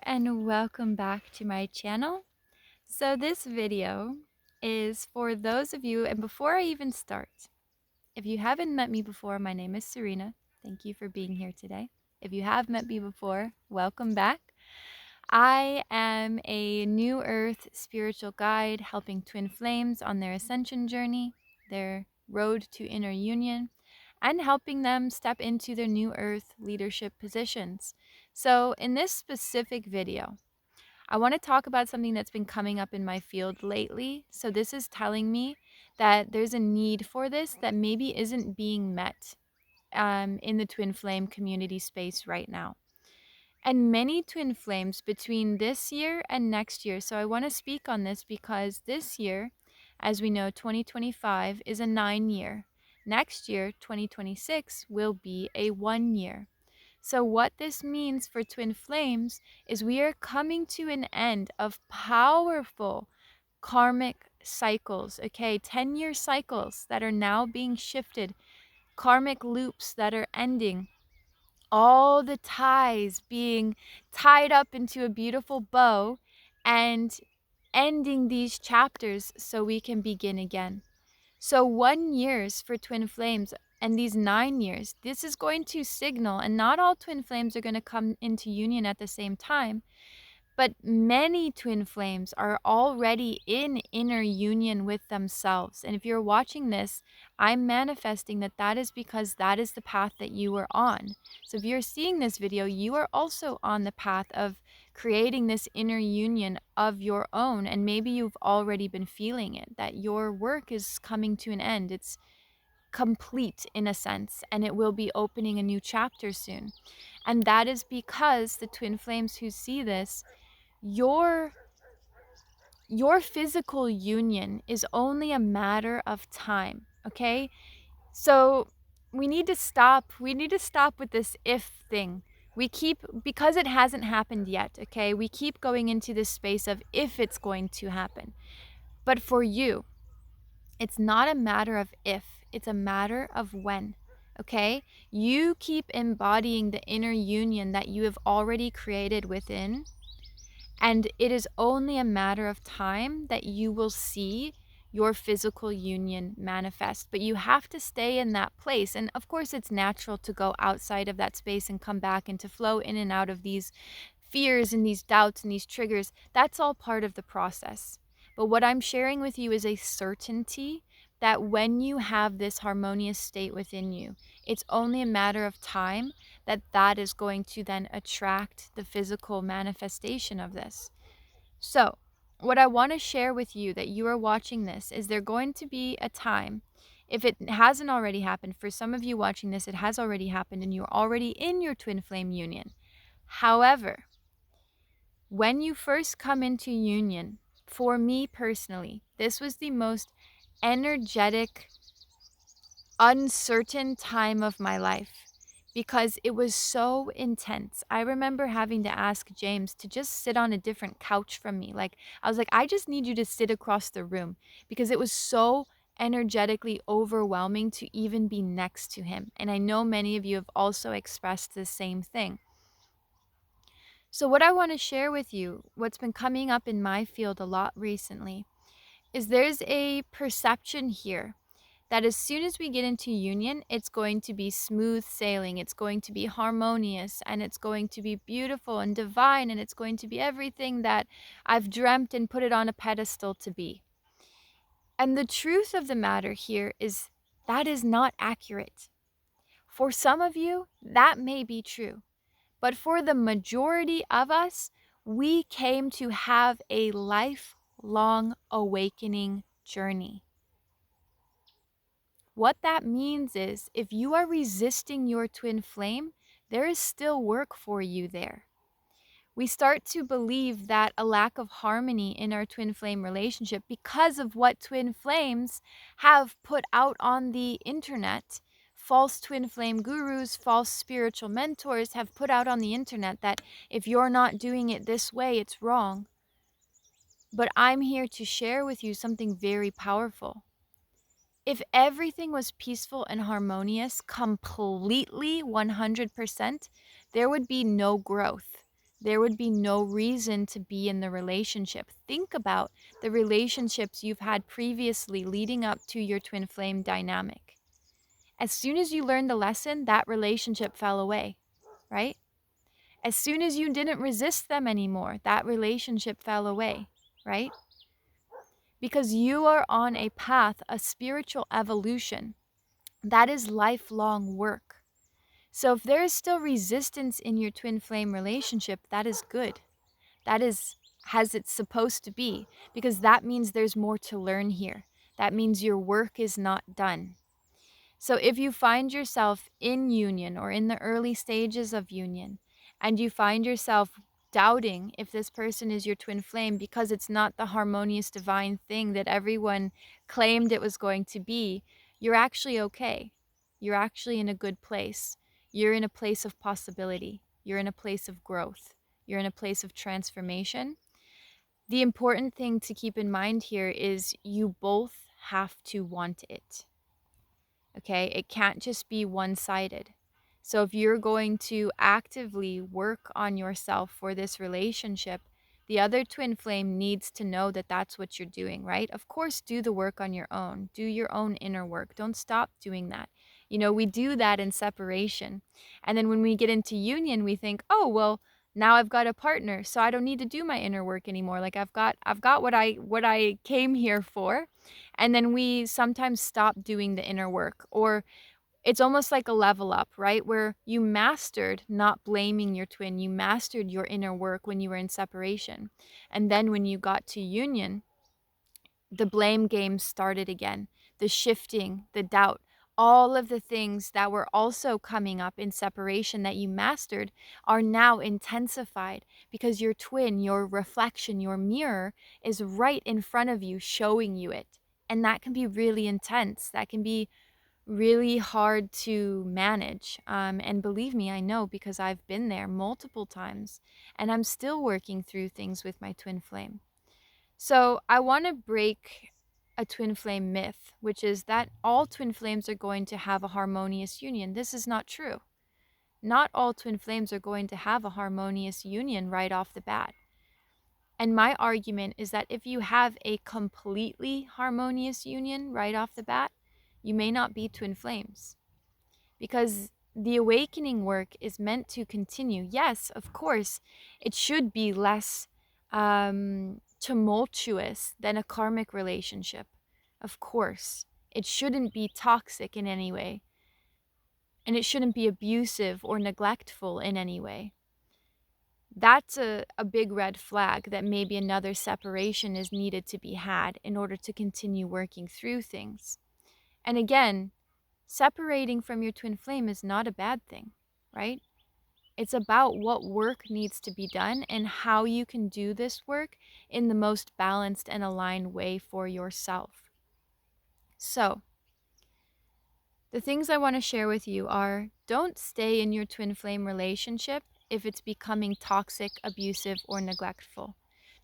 and welcome back to my channel. So this video is for those of you, and before I even start, if you haven't met me before, my name is Serena. Thank you for being here today. If you have met me before, welcome back. I am a New Earth spiritual guide helping twin flames on their ascension journey, their road to inner union, and helping them step into their New Earth leadership positions. So in this specific video, I want to talk about something that's been coming up in my field lately. So this is telling me that there's a need for this that maybe isn't being met in the twin flame community space right now. And many twin flames between this year and next year. So I want to speak on this because this year, as we know, 2025 is a 9-year. Next year, 2026, will be a 1-year. So what this means for twin flames is we are coming to an end of powerful karmic cycles, okay? 10-year cycles that are now being shifted, karmic loops that are ending, all the ties being tied up into a beautiful bow and ending these chapters so we can begin again. So 1 years for twin flames and these 9 years, this is going to signal, and not all twin flames are going to come into union at the same time, but many twin flames are already in inner union with themselves. And if you're watching this, I'm manifesting that that is because that is the path that you are on. So if you're seeing this video, you are also on the path of creating this inner union of your own. And maybe you've already been feeling it, that your work is coming to an end. It's complete in a sense, and it will be opening a new chapter soon. And that is because the twin flames who see this, your physical union is only a matter of time, okay? So we need to stop with this if thing. Because it hasn't happened yet, okay? We keep going into this space of if it's going to happen. But for you, it's not a matter of if, it's a matter of when. Okay? You keep embodying the inner union that you have already created within, and it is only a matter of time that you will see your physical union manifest. But you have to stay in that place. And of course, it's natural to go outside of that space and come back and to flow in and out of these fears and these doubts and these triggers. That's all part of the process. But what I'm sharing with you is a certainty that when you have this harmonious state within you, it's only a matter of time that that is going to then attract the physical manifestation of this. So, what I want to share with you that you are watching this is there going to be a time, if it hasn't already happened, for some of you watching this, it has already happened and you're already in your twin flame union. However, when you first come into union, for me personally, this was the most energetic, uncertain time of my life because it was so intense. I remember having to ask James to just sit on a different couch from me. Like, I was like, I just need you to sit across the room because it was so energetically overwhelming to even be next to him. And I know many of you have also expressed the same thing. So what I want to share with you, what's been coming up in my field a lot recently, is there's a perception here that as soon as we get into union, it's going to be smooth sailing, it's going to be harmonious, and it's going to be beautiful and divine, and it's going to be everything that I've dreamt and put it on a pedestal to be. And the truth of the matter here is that is not accurate. For some of you, that may be true. But for the majority of us, we came to have a lifelong awakening journey. What that means is if you are resisting your twin flame, there is still work for you there. We start to believe that a lack of harmony in our twin flame relationship because of what twin flames have put out on the internet. False twin flame gurus, false spiritual mentors have put out on the internet that if you're not doing it this way, it's wrong. But I'm here to share with you something very powerful. If everything was peaceful and harmonious completely 100%, there would be no growth. there would be no reason to be in the relationship. Think about the relationships you've had previously leading up to your twin flame dynamic. As soon as you learned the lesson, that relationship fell away, right? As soon as you didn't resist them anymore, that relationship fell away, right? Because you are on a path, a spiritual evolution. That is lifelong work. So if there is still resistance in your twin flame relationship, that is good. That is as it's supposed to be, because that means there's more to learn here. That means your work is not done. So if you find yourself in union or in the early stages of union, and you find yourself doubting if this person is your twin flame because it's not the harmonious divine thing that everyone claimed it was going to be, you're actually okay. You're actually in a good place. You're in a place of possibility. You're in a place of growth. You're in a place of transformation. The important thing to keep in mind here is you both have to want it. Okay, it can't just be one-sided. So if you're going to actively work on yourself for this relationship, the other twin flame needs to know that that's what you're doing, right? Of course, do the work on your own. Do your own inner work. Don't stop doing that. We do that in separation. And then when we get into union, we think, "Oh, well, now I've got a partner, so I don't need to do my inner work anymore. Like I've got what I came here for." And then we sometimes stop doing the inner work, or it's almost like a level up, right? Where you mastered not blaming your twin, you mastered your inner work when you were in separation. And then when you got to union, the blame game started again, the shifting, the doubt. All of the things that were also coming up in separation that you mastered are now intensified because your twin, your reflection, your mirror is right in front of you, showing you it. And that can be really intense. That can be really hard to manage. And believe me, I know, because I've been there multiple times and I'm still working through things with my twin flame. So I want to break a twin flame myth, which is that all twin flames are going to have a harmonious union. This is not true. Not all twin flames are going to have a harmonious union right off the bat. And my argument is that if you have a completely harmonious union right off the bat, you may not be twin flames. Because the awakening work is meant to continue. Yes, of course, it should be less tumultuous than a karmic relationship. Of course, it shouldn't be toxic in any way, and it shouldn't be abusive or neglectful in any way. That's a big red flag that maybe another separation is needed to be had in order to continue working through things. And again, separating from your twin flame is not a bad thing, right? It's about what work needs to be done and how you can do this work in the most balanced and aligned way for yourself. So, the things I want to share with you are, don't stay in your twin flame relationship if it's becoming toxic, abusive, or neglectful.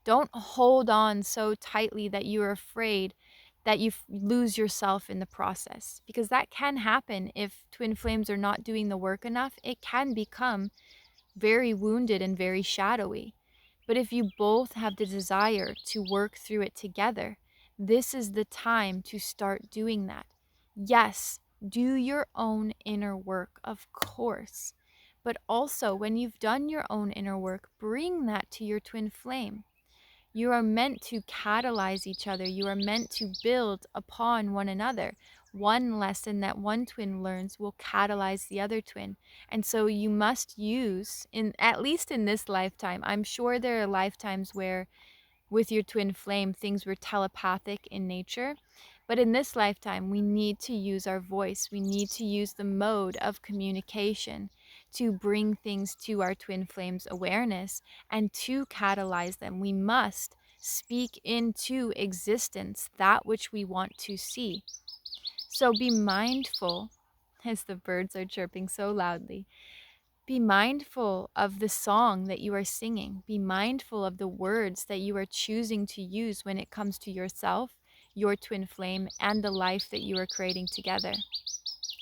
Don't hold on so tightly that you're afraid that you lose yourself in the process, because that can happen if twin flames are not doing the work enough. It can become very wounded and very shadowy. But if you both have the desire to work through it together, this is the time to start doing that. Yes, do your own inner work, of course. But also, when you've done your own inner work, bring that to your twin flame. You are meant to catalyze each other. You are meant to build upon one another. One lesson that one twin learns will catalyze the other twin. And so you must use, at least in this lifetime, I'm sure there are lifetimes where with your twin flame things were telepathic in nature. But in this lifetime, we need to use our voice. We need to use the mode of communication to bring things to our twin flames' awareness and to catalyze them. We must speak into existence that which we want to see. So be mindful, as the birds are chirping so loudly. Be mindful of the song that you are singing. Be mindful of the words that you are choosing to use when it comes to yourself, your twin flame, and the life that you are creating together.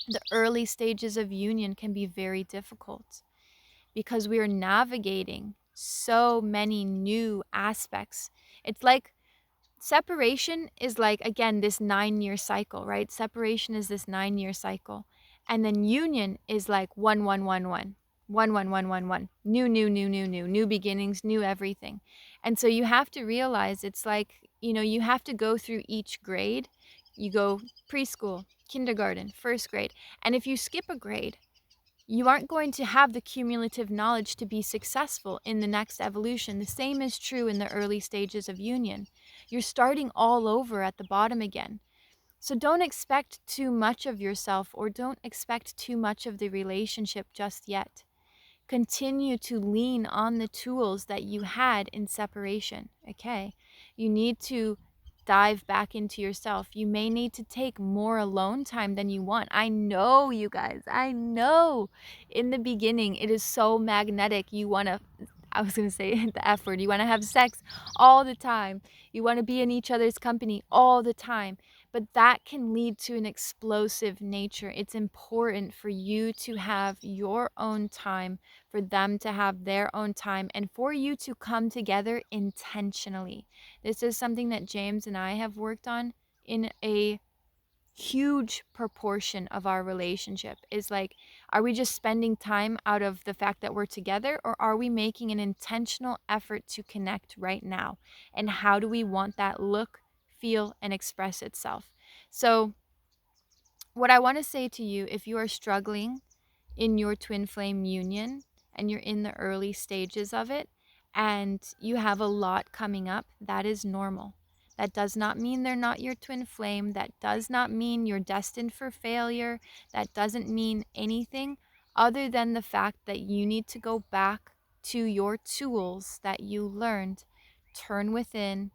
The early stages of union can be very difficult because we are navigating so many new aspects. It's like separation is like, again, this 9-year cycle, right? Separation is this 9-year cycle. And then union is like 1, 1, 1, 1. 1, 1, 1, 1, 1. New beginnings, new everything. And so you have to realize it's like, you have to go through each grade. You go preschool, kindergarten, first grade. And if you skip a grade, you aren't going to have the cumulative knowledge to be successful in the next evolution. The same is true in the early stages of union. You're starting all over at the bottom again. So don't expect too much of yourself, or don't expect too much of the relationship just yet. Continue to lean on the tools that you had in separation, okay? You need to dive back into yourself. You may need to take more alone time than you want. I know, you guys. I know. In the beginning, it is so magnetic. You want to, I was going to say the F word. You want to have sex all the time. You want to be in each other's company all the time. But that can lead to an explosive nature. It's important for you to have your own time, for them to have their own time, and for you to come together intentionally. This is something that James and I have worked on in a huge proportion of our relationship. Is like, are we just spending time out of the fact that we're together, or are we making an intentional effort to connect right now? And how do we want that look, feel, and express itself? So what I want to say to you, if you are struggling in your twin flame union and you're in the early stages of it and you have a lot coming up, that is normal. That does not mean they're not your twin flame. That does not mean you're destined for failure. That doesn't mean anything other than the fact that you need to go back to your tools that you learned, turn within,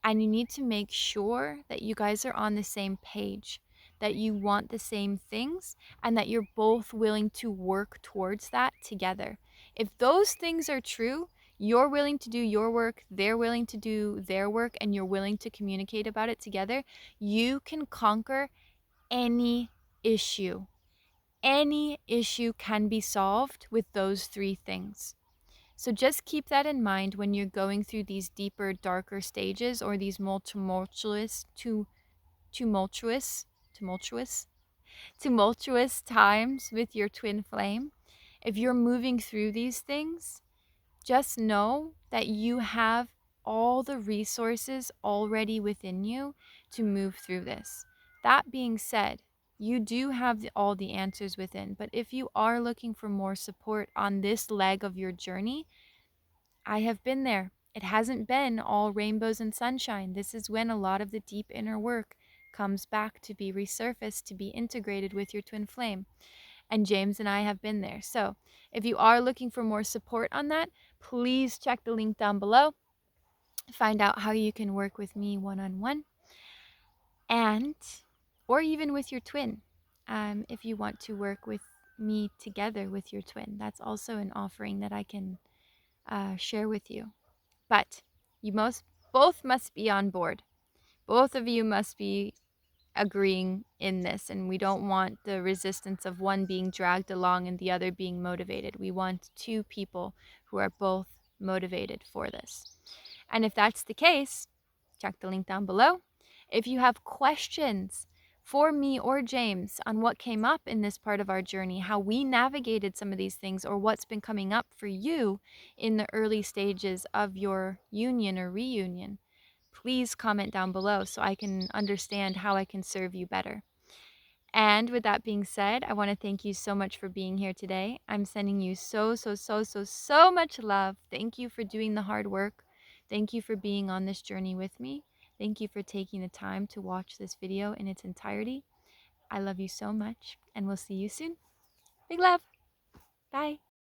and you need to make sure that you guys are on the same page, that you want the same things, and that you're both willing to work towards that together. If those things are true, you're willing to do your work, they're willing to do their work, and you're willing to communicate about it together, you can conquer any issue. Any issue can be solved with those 3 things. So just keep that in mind when you're going through these deeper, darker stages, or these more tumultuous, tumultuous, tumultuous times with your twin flame. If you're moving through these things, just know that you have all the resources already within you to move through this. That being said, you do have all the answers within, but if you are looking for more support on this leg of your journey, I have been there. It hasn't been all rainbows and sunshine. This is when a lot of the deep inner work comes back to be resurfaced, to be integrated with your twin flame. And James and I have been there. So if you are looking for more support on that, please check the link down below. Find out how you can work with me one-on-one, and or even with your twin. If you want to work with me together with your twin, that's also an offering that I can share with you. But you both must be on board. Both of you must be agreeing in this, and we don't want the resistance of one being dragged along and the other being motivated. We want 2 people who are both motivated for this. And if that's the case, check the link down below. If you have questions for me or James on what came up in this part of our journey, how we navigated some of these things, or what's been coming up for you in the early stages of your union or reunion, please comment down below so I can understand how I can serve you better. And with that being said, I want to thank you so much for being here today. I'm sending you so much love. Thank you for doing the hard work. Thank you for being on this journey with me. Thank you for taking the time to watch this video in its entirety. I love you so much, and we'll see you soon. Big love. Bye.